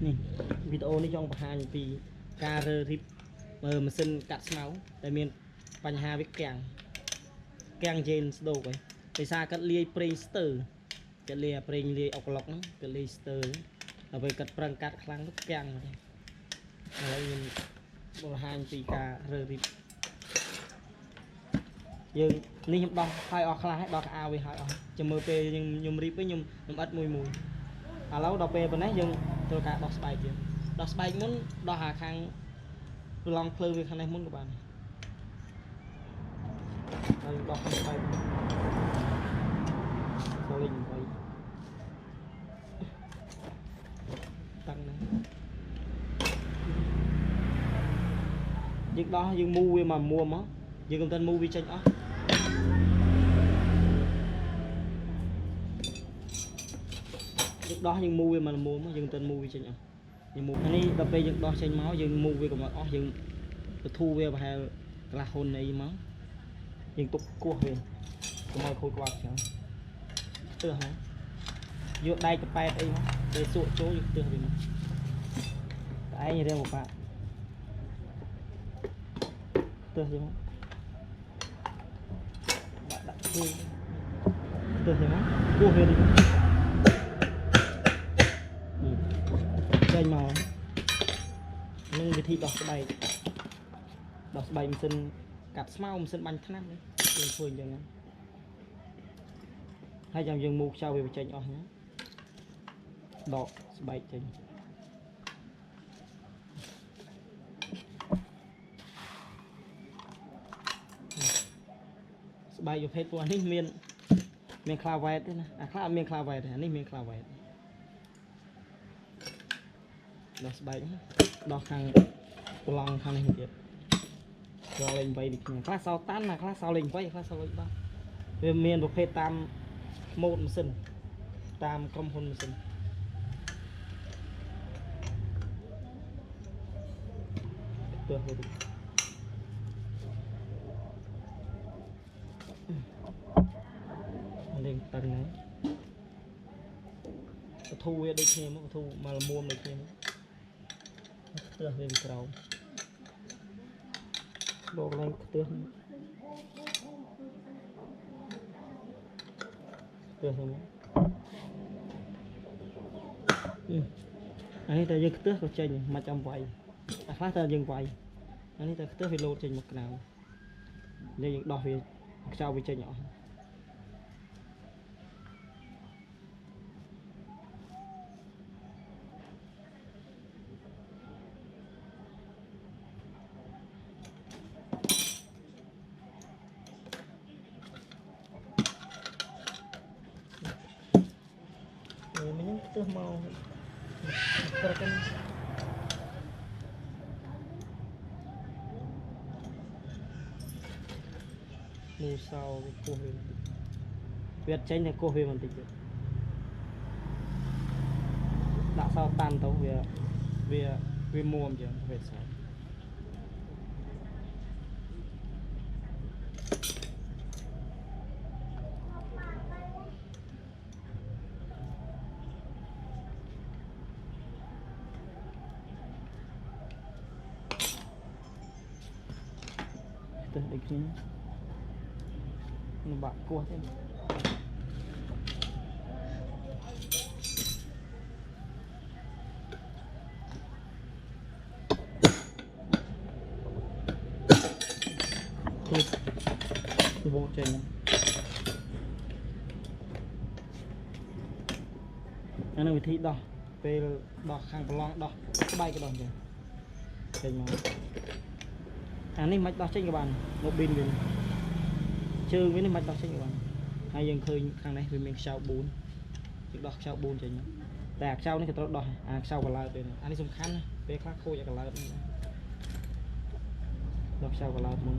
នេះវីដេអូនេះចង់បង្ហាញពីការរើរីបម៉ាស៊ីនកាត់ស្មៅដែលមានបញ្ហាវាកាំងជេនស្ដោកឯងដោយសារកាត់លាយប្រេងស្ទើកាត់លាយប្រេងលាយអុកឡុកហ្នឹងកាត់លាយស្ទើដល់ពេលកាត់ប្រឹងកាត់ខ្លាំងទៅកាំងហ្នឹងឥឡូវខ្ញុំបង្ហាញពីការរើរីបយើងនេះខ្ញុំដោះហើយអស់ខ្លះហើយដោះអាវាហើយអស់ចាំមើលពេលខ្ញុំរីបវិញខ្ញុំអិតមួយឥឡូវដល់ពេលប៉ុណ្ណេះយើងត្រូវការដោះស្បែកទៀតដោះស្បែកមុនដោះអាខាងប្រឡងភ្លើវាខាងនេះមុនក៏បានហើយដោះស្បែកចូលលេង8តាំងហ្នឹងយើងដោះយើងមូវាមកមួមមកយើងកុំតែមូវាចេញអស់យើងដោះយើងមូវាមកមួមយើងទៅមូវាចេញអស់យើងមូនេះដល់ពេលយើងដោះចេញមកយើងមូវាកុំឲ្យអស់យើងបធូរវាប្រហែលកន្លះហ៊ុនអីមកយើងទុកគោះវាកុំឲ្យខូចក្បាលច្រើនស្ទើរហ្នឹងយកដែកកប៉ែតអីមកពេលសក់ចូលយើងស្ទើរវាមកតែឯងរៀងពិបាកស្ទើរយើងដាក់គោះស្ទើរយើងគោះវានេះចេញមកនឹងវិធីដោះស្បែកម៉ាស៊ីនកាត់ស្មៅម៉ាស៊ីនបាញ់ថ្នាំយើងធ្វើអញ្ចឹងហើយចាំយើងមូខ្ចៅវាបញ្ចេញអស់ណាដកស្បែកចេញស្បែកប្រភេទពណ៌នេះមានខ្លាវ៉ែតទេណាអាខ្លះអត់មានខ្លាវ៉ែតទេអានេះមានខ្លាវ៉ែតដោះស្បែកដោះខាងប្រឡងខាងនេះទៀតចូលលេង8នេះគ្នាខ្លះសោតាន់ណាខ្លះសោលេង8ខ្លះសោលេង10វាមានប្រភេទតាមម៉ូដម៉ាស៊ីនតាមក្រុមហ៊ុនម៉ាស៊ីនទៅហូតលេងតឹងហ្នឹងបធូរវាដូចគ្នាមកបធូរមកល្មមដូចគ្នាមកខ្ទើសវាក្រោមលោកឡើងខ្ទើសហ្នឹងអានេះតែយើងខ្ទើសក៏ចេញមិនចាំវាយតែខ្លះតែយើងវាយអានេះតែខ្ទើសវាលោតចេញមកក្រៅយើងដោះវាខ្ចៅវាចេញអស់mình cứ mau cái mù sau cô huyền Việt tranh này cô huyền mình tịch đã sao tan tấu về mua chứ về sao để kia nó bạc cua thế bộ trên anh nói vị đo về đo hàng bờ đo bay cái đòn kìa trên mà anh này mạch đo trên các bạn một pin mình chơi với mạch đo trên các bạn hai dân khơi hàng này vì mình sao 4 đo sao 4 trênแต่sao này thì đo sao vào lại bên anh đi dùng khăn về khác khô cho cả lại đo sao vào lại mình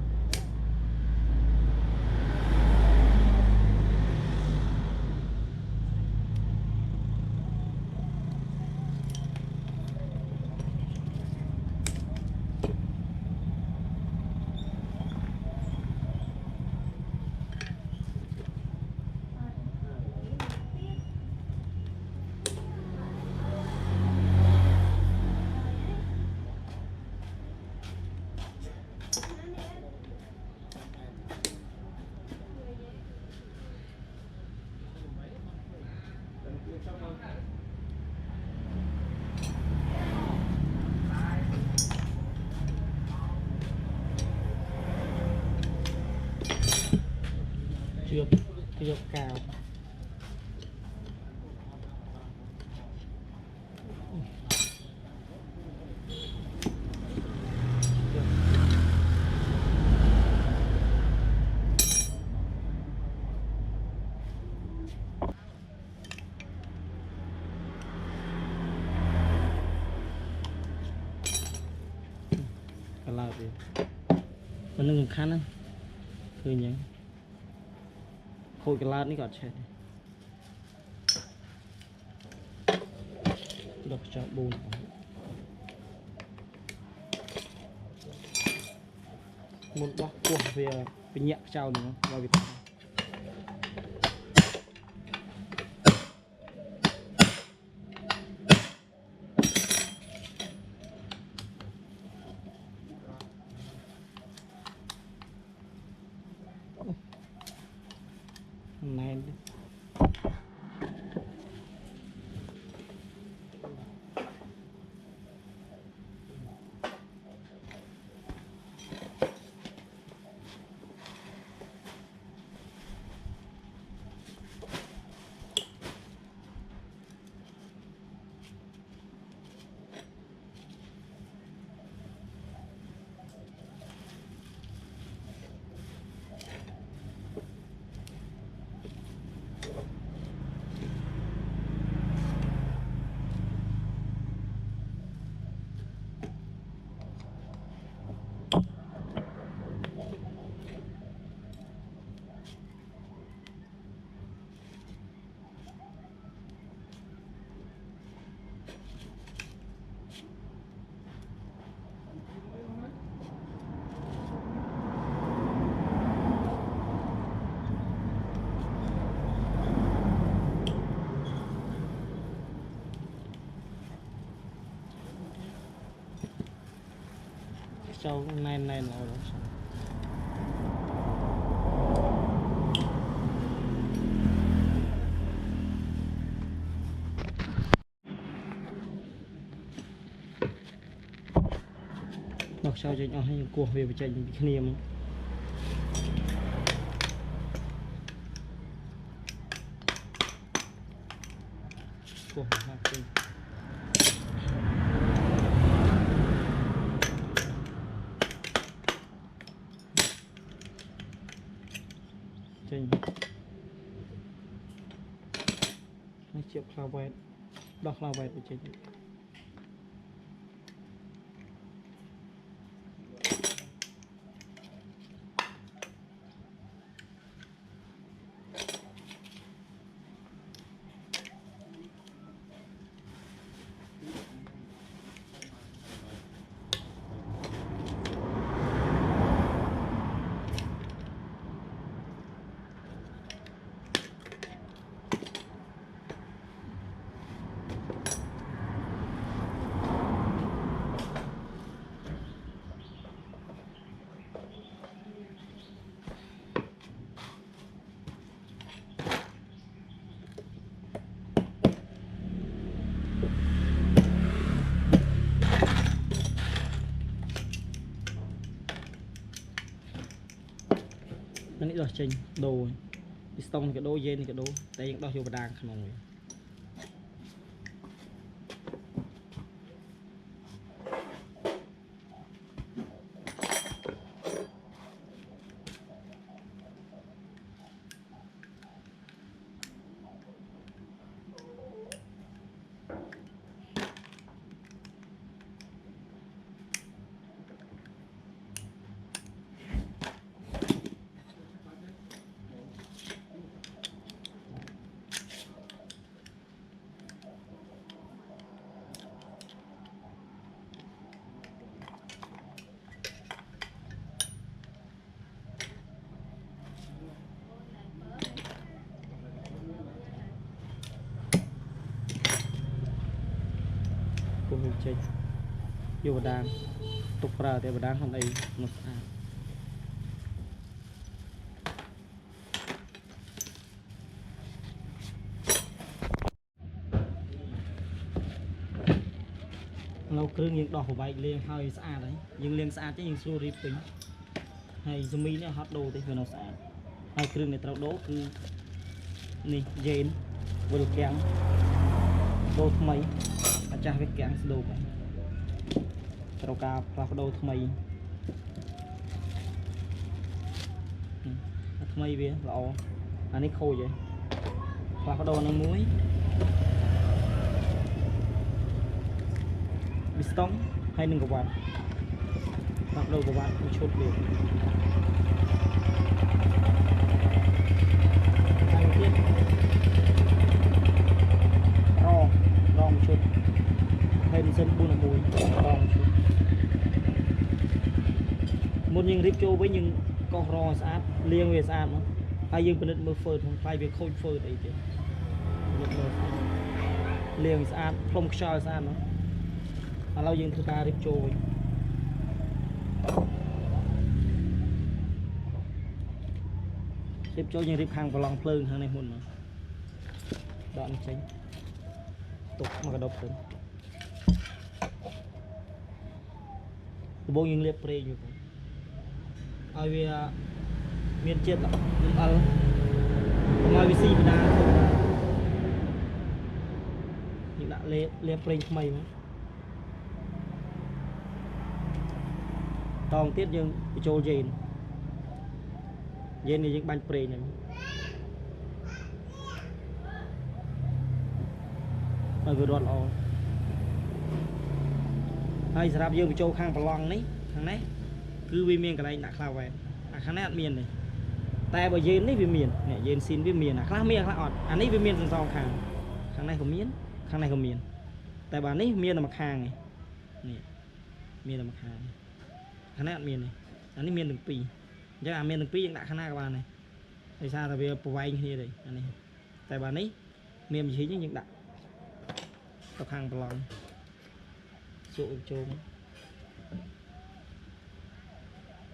Chụp cao là gì mình đừng khăn áคือยังโคยกระลาดนี่ก่อนใช่ดอกจอบบูนมุดบล็อกกลัวเวียเป็นแยกเจ้าหนึ่งเราไปทำnày châu này là đọc sao cho nhau hay cuộc về chạy những cái niềm cuộc học sinh trên nó chịu lao vẹt đọc lao vẹt trên này đo chênh đồ piston cái đồ dây cái đồ tay đo vô đàng không người chơi vô đàn tục ra thì đàn hôm nay một lâu krương những đỏ của bài liền hơi xa đấy nhưng liền xa chứ những xua rịp tính hay zoom này hot đồ thì phải nó xa hai krương này trâu đố cứ nè dên vừa kẹng đô mấy cha với kẹng đồ này trâu cà và đô mấy mấy bia lọ anh ấy khô vậy và đô nó muối biston hay đừng có bạn bắt đầu của bạn một chút được hai tiết ro một chút hay mình sân buôn là mùi ro một chút một những rip cho với những con ro sát liêng về sát nó hay dương bên mưa phơi không phải việc khôi phơi đấy chứ liêng sát không cho sát nó lâu dương thứ ta rip trôi rip trôi nhưng rip hàng vào lòng phơi hàng này hôn mà đoạn tránh tục mà cái độc tính bông những liệp pre như vậy ai vì miền chết lắm ăn mai vì gì đa những đã liệp pre mày mà tòng tiết nhưng trôi dền dền thì những bánh pre này mà vừa đoạt lò hay sẽ làm dương bị trôi khang vào lòng đấy thằng này cứ vi miền cái này đã khao về khang này ăn miền này tay bởi dền đấy vi miền này dền xin vi miền khang miền khang ọt anh ấy vi miền dần sau khang này không miền khang này không miền tại bà ấy miền là mặt hàng này miền là mặt hàng khang này ăn miền này anh ấy miền từng pì chứ là miền từng pì đã khang này các bạn này tại sao là vì vay như đây anh này tại bà ấy miền gì chứ những đã tập hàng vào lòng chỗ trốn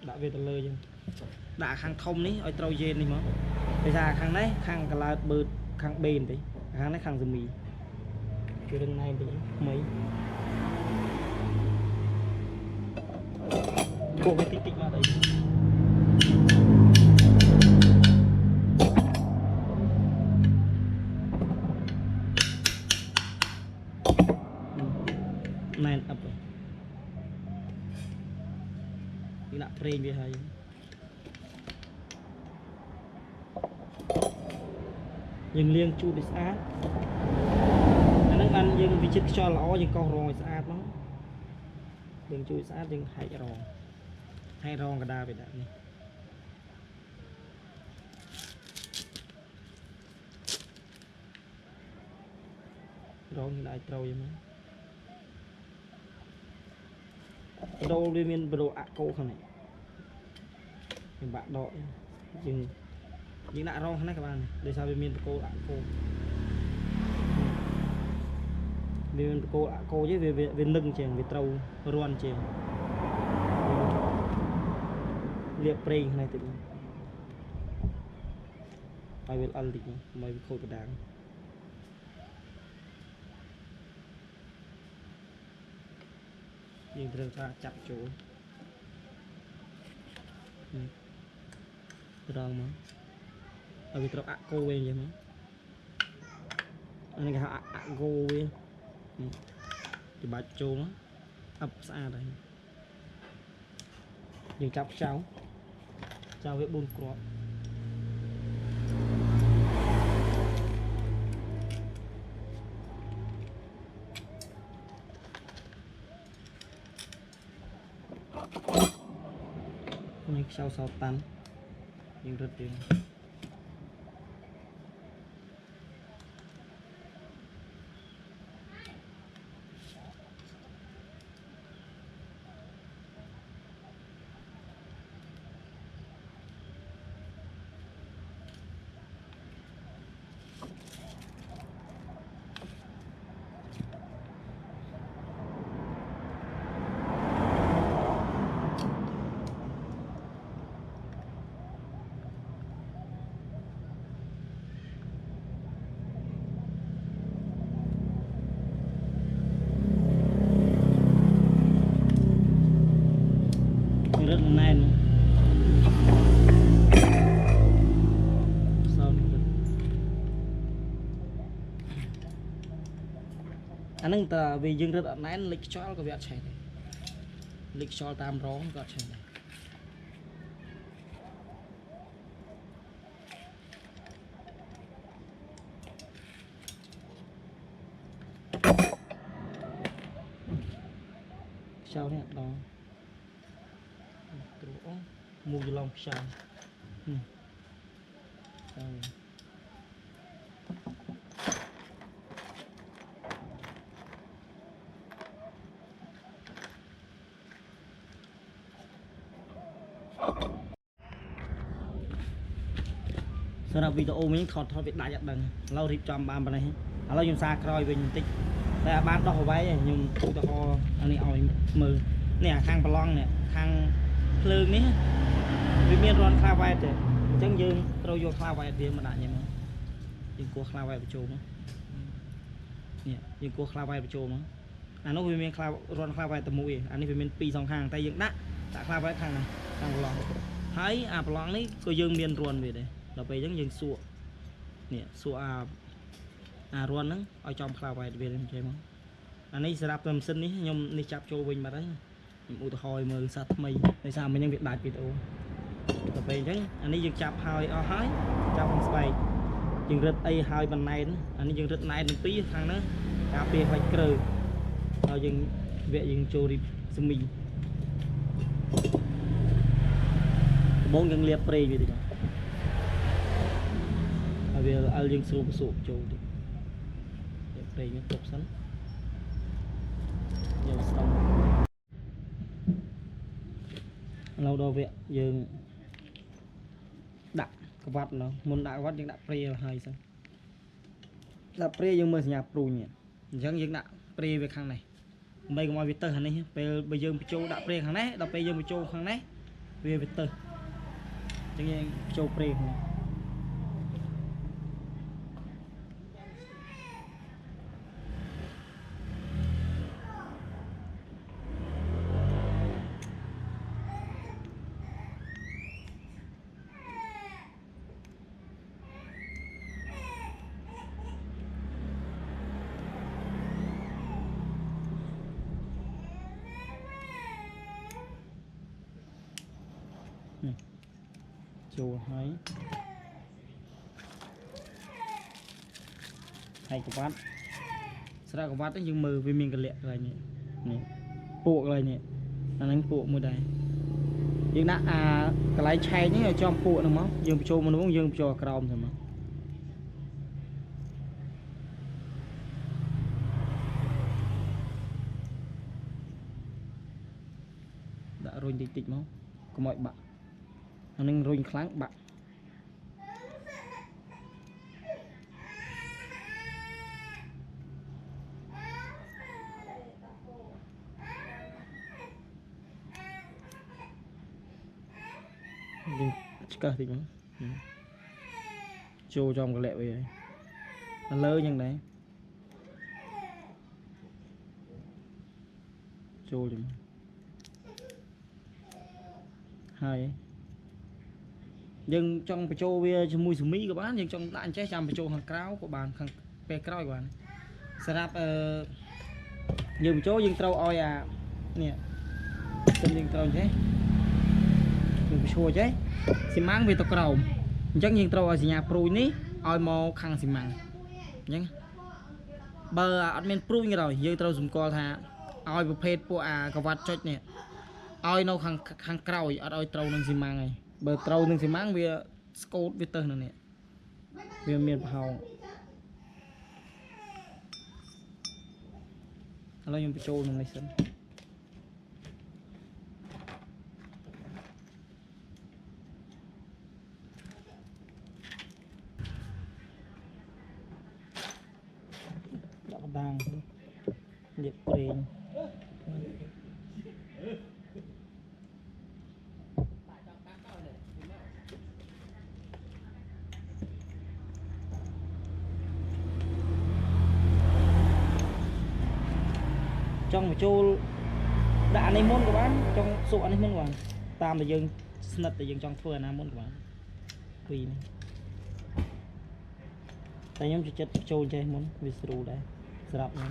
đã về tận lời chứ đã khang thông đấy ở trâu dên này mà bây giờ khang đấy khang cả là bự khang bền đấy khang đấy khang dùm mì cái đường này thì mấy bộ cái tích tích mà đấy này ập rồi đi lại frame về hay dừng liêng chu để sát anh ăn dừng vì chết cho lõ dừng con rồi sát nó dừng chu sát dừng hay ròn cả đa về đạn này ròn như đại trâu vậy mà đâu đi miền đồ ạ cô không này bạn đội dừng những đại rong này các bạn để sao bên miền cô ạ cô miền cô ạ cô chứ về lưng chèn về trâu ruan chèn liệp prey này tự ai biết ăn thì mày khôi cái đáng nhưng thường ta chặt chỗ rong mà ở việt ạ cô về vậy mà anh cái ạ cô về thì bạch chỗ nó ấp xa đây nhưng chắp cháu với bồn crop nhưng sau tan nhưng rất tiền anh nâng ta vì dương rất ẩn nén lịch cho có việc chạy lịch cho tam rón có chạy này sao nè đó mua vô lòng sao sau đó video mình thọt việc đại giật đằng lâu thì chọn bàn bên này lâu dùng xa coi về tích tại ban đó váy nhưng tôi to anh này ỏi mờ nè khang ballon nè khang lương ní vì miền ron kha vai thì chẳng dương tôi vô kha vai thì mà đại như mà nhưng cô kha vai bị trộm nè nhưng cô kha vai bị trộm anh nó vì miền ron kha vai tầm mũi anh ấy vì miền pi song hàng tay dựng đá đã kha vai khang này khang ballon thấy ballon ní cô dương miền ron về đâyเราไปยังยังสัวเนี่ยสัวรวนนั้นเอาจอมคลาวไปเวียนใช่ไหมอันนี้สำหรับเติมเส้นนี้ยมนี่จับโจวินมาได้อุตหอยมือสัตว์ไม่ในสามมันยังเวียดได้ปิดโอเราไปยังอันนี้ยังจับหอยเอาหอยจับมันไปยังรึดไอหอยบันไนน์อันนี้ยังรึดไนน์หนึ่งปีทางนั้นกาเปียไฟเกลือเรายังเวียยังโจดิสมิงบงยังเลียบเปรย์อยู่ดีกว่าvề al dương sụp sụp châu đi đây những cục sắn giờ xong lâu đâu vậy dương đặt cái vắt nó muốn đặt vắt những đặt pre là hay sao đặt pre dương mới nhà pru nhỉ chẳng những đặt pre về khang này bây giờ mọi việc tơ hàng này bây giờ châu đặt pre hàng này đặt bây giờ châu hàng này về việc tơ chẳng như châu pre chùa hay hay cái vắt sau đó cái vắt nhưng mờ vì mình cái lẹ rồi nhỉ bộ rồi nhỉ là anh bộ mưa đây nhưng đã cái lái chay nhé cho bộ được không dương cho mà đúng dương cho crom rồi mà đã rồi tịch tịch không có mọi bạn anh rồi kháng bạn cơ thì cũng trô trong cái lẹ vậy nó lơ như đấy trô thì hai nhưng trong cái trô bia cho mùi sumi các bạn nhưng trong đạn trái trăm cái trô hàng cáo của bạn hàng pe cáo của bạn sẽ đáp nhưng chỗ nhưng trâu oi nè xin nhưng trâu thế mình xua chứ xi măng về tàu cầu chắc nhưng trâu ở nhà pruy ní oi mò khăn xi măng nhá bờ admin pruy như rồi dư trâu dùng co thà oi bộ phết của cái vạt chốt nè oi nó khăn cào oi trâu nâng xi măng này bờ trâu nâng xi măng về scot về tơ nè về miền hào nó dùng cái trâu này sân đang nhiệt tiền trong một chỗ đã này môn của bạn trong số này môn của bạn tam là dương snap là dương trong phơi nam môn của bạn quỳ tại nhóm chỉ chất trôi chơi món vì sưu đấy sập nữa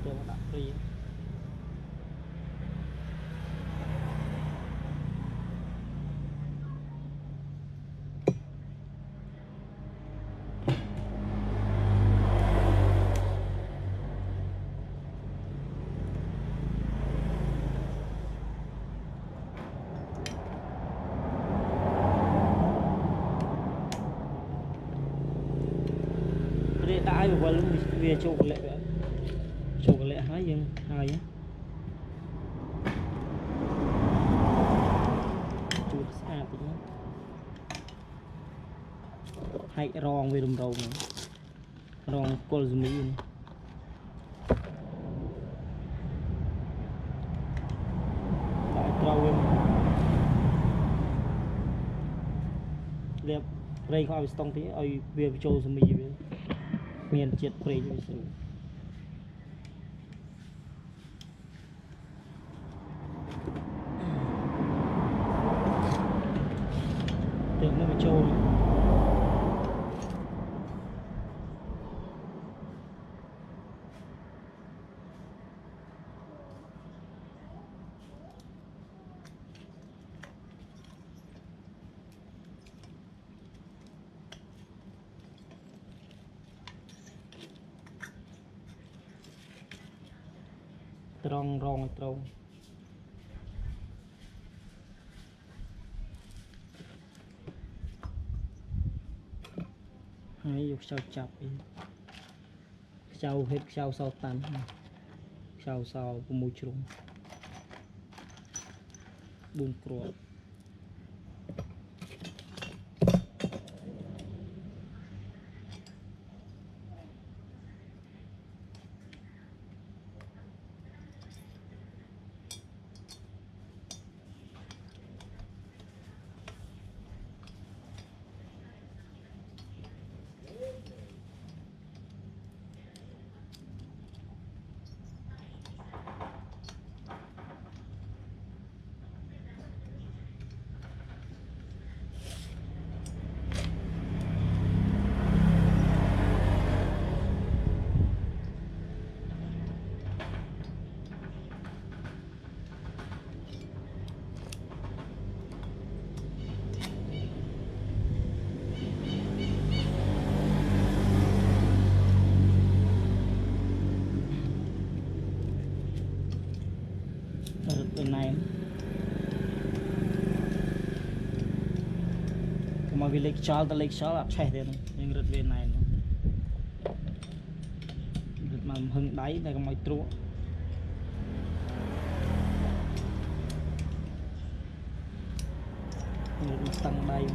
Tôi đặt free. Đã vào về chụp lệ hái nhưng hay á chụp xa thì nó hay rong về đồng đầu này rong col zoom in tại trâu em đẹp đây khỏi stong tí ơi về châu zoom in miền triệt prey như thế tưởng nó bị trôi rong rong trâu hay dục sao chập sao hết sao sao tan sao sao của môi trường buồn cruel bên này mà vì lịch chó là chạy thế này nhưng rất bên này rất mà hưng đáy này có mấy trua tăng đây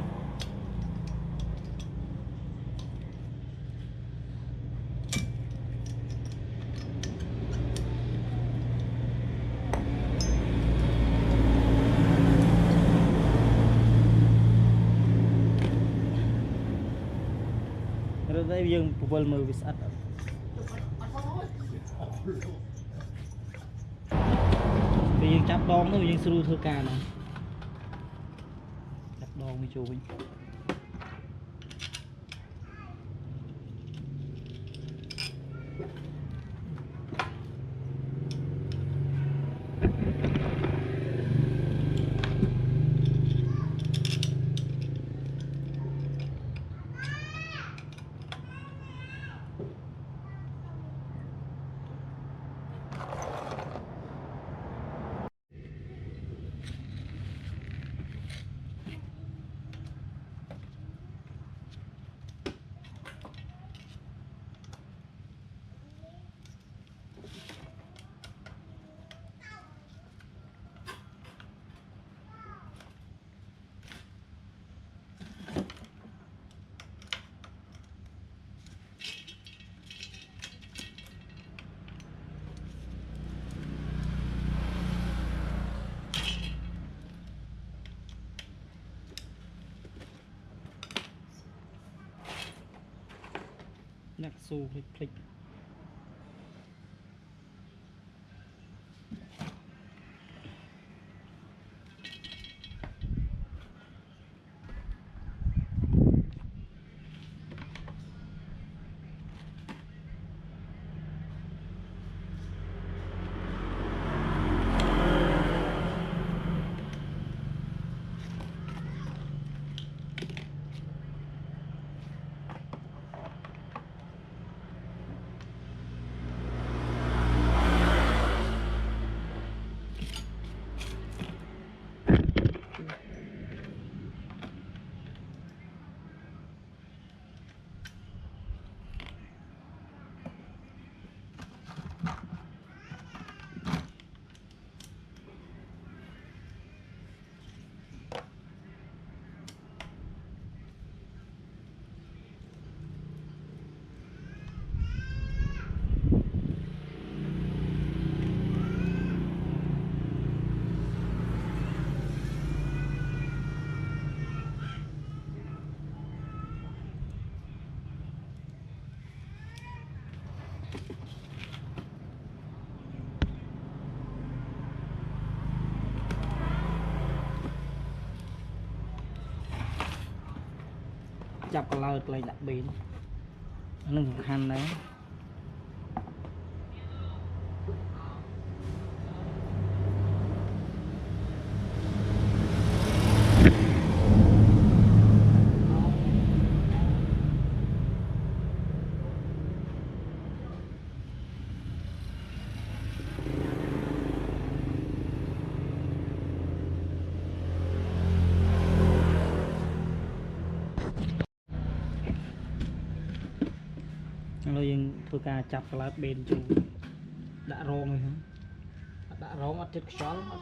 đây dương bubble mưa bị sạt bây giờ chắp đòn nó dương sưu thưa ca này chắp đòn với chui nạc xu click chọc cái lợt lại đặt bến nó khăn đấy rồi dừng thôi ca chập cái lát bên chú đã rong rồi hả đã rong ở trên xóa lắm ở